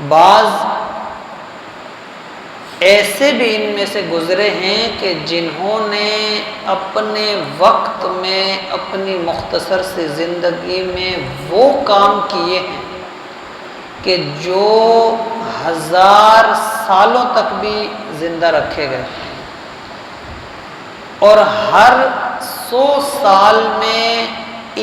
بعض ایسے بھی ان میں سے گزرے ہیں کہ جنہوں نے اپنے وقت میں اپنی مختصر سی زندگی میں وہ کام کیے ہیں کہ جو 1000 سالوں تک بھی زندہ رکھے گئے، اور ہر 100 سال میں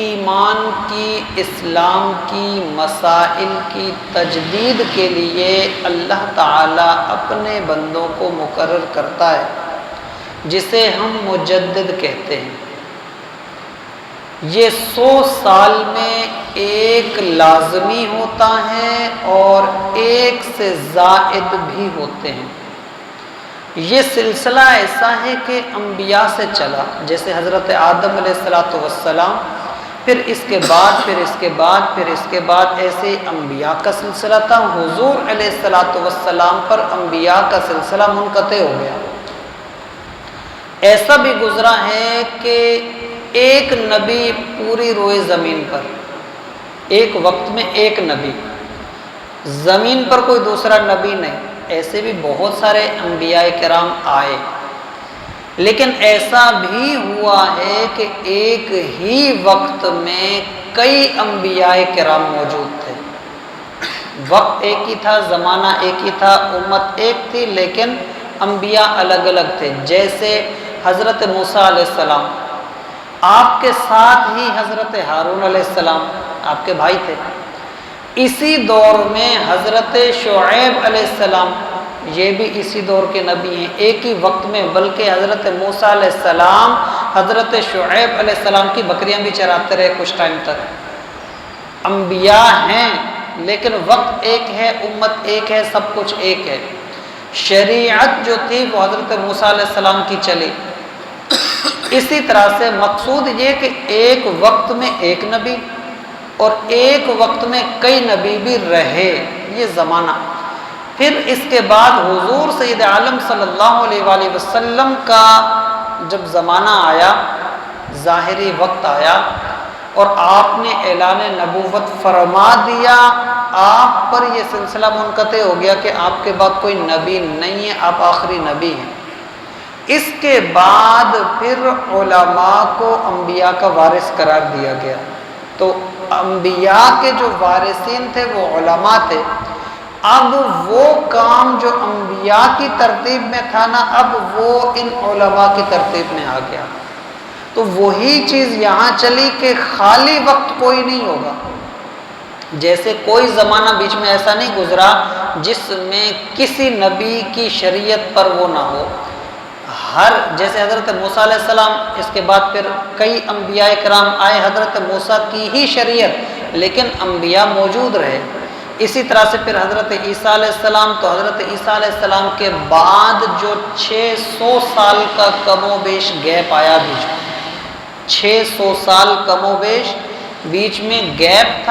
ایمان کی، اسلام کی مسائل کی تجدید کے لیے اللہ تعالیٰ اپنے بندوں کو مقرر کرتا ہے، جسے ہم مجدد کہتے ہیں۔ یہ 100 سال میں ایک لازمی ہوتا ہے اور ایک سے زائد بھی ہوتے ہیں۔ یہ سلسلہ ایسا ہے کہ انبیاء سے چلا، جیسے حضرت آدم علیہ السلام، پھر اس کے بعد، پھر اس کے بعد، پھر اس کے بعد، ایسے انبیاء کا سلسلہ تھا۔ حضور علیہ السلام پر انبیاء کا سلسلہ منقطع ہو گیا۔ ایسا بھی گزرا ہے کہ ایک نبی پوری روئے زمین پر، ایک وقت میں ایک نبی، زمین پر کوئی دوسرا نبی نہیں۔ ایسے بھی بہت سارے انبیاء کرام آئے، لیکن ایسا بھی ہوا ہے کہ ایک ہی وقت میں کئی انبیاء کرام موجود تھے۔ وقت ایک ہی تھا، زمانہ ایک ہی تھا، امت ایک تھی، لیکن انبیاء الگ الگ تھے۔ جیسے حضرت موسیٰ علیہ السلام، آپ کے ساتھ ہی حضرت ہارون علیہ السلام، آپ کے بھائی تھے۔ اسی دور میں حضرت شعیب علیہ السلام، یہ بھی اسی دور کے نبی ہیں، ایک ہی وقت میں۔ بلکہ حضرت موسیٰ علیہ السلام حضرت شعیب علیہ السلام کی بکریاں بھی چراتے رہے کچھ ٹائم تک۔ انبیاء ہیں لیکن وقت ایک ہے، امت ایک ہے، سب کچھ ایک ہے۔ شریعت جو تھی وہ حضرت موسیٰ علیہ السلام کی چلی۔ اسی طرح سے مقصود یہ کہ ایک وقت میں ایک نبی اور ایک وقت میں کئی نبی بھی رہے، یہ زمانہ۔ پھر اس کے بعد حضور سید عالم صلی اللہ علیہ وآلہ وسلم کا جب زمانہ آیا، ظاہری وقت آیا، اور آپ نے اعلان نبوت فرما دیا، آپ پر یہ سلسلہ منقطع ہو گیا کہ آپ کے بعد کوئی نبی نہیں ہے، آپ آخری نبی ہیں۔ اس کے بعد پھر علماء کو انبیاء کا وارث قرار دیا گیا۔ تو انبیاء کے جو وارثین تھے وہ علماء تھے۔ اب وہ کام جو انبیاء کی ترتیب میں تھا نا، اب وہ ان علماء کی ترتیب میں آ گیا۔ تو وہی چیز یہاں چلی کہ خالی وقت کوئی نہیں ہوگا۔ جیسے کوئی زمانہ بیچ میں ایسا نہیں گزرا جس میں کسی نبی کی شریعت پر وہ نہ ہو۔ جیسے حضرت موسیٰ علیہ السلام، اس کے بعد پھر کئی انبیاء کرام آئے حضرت موسیٰ کی ہی شریعت، لیکن انبیاء موجود رہے۔ اسی طرح سے پھر حضرت عیسیٰ علیہ السلام، تو حضرت عیسیٰ علیہ السلام کے بعد جو 600 سال کا کم و بیش گیپ آیا، بیچ میں 600 سال کم و بیش بیچ میں گیپ تھا۔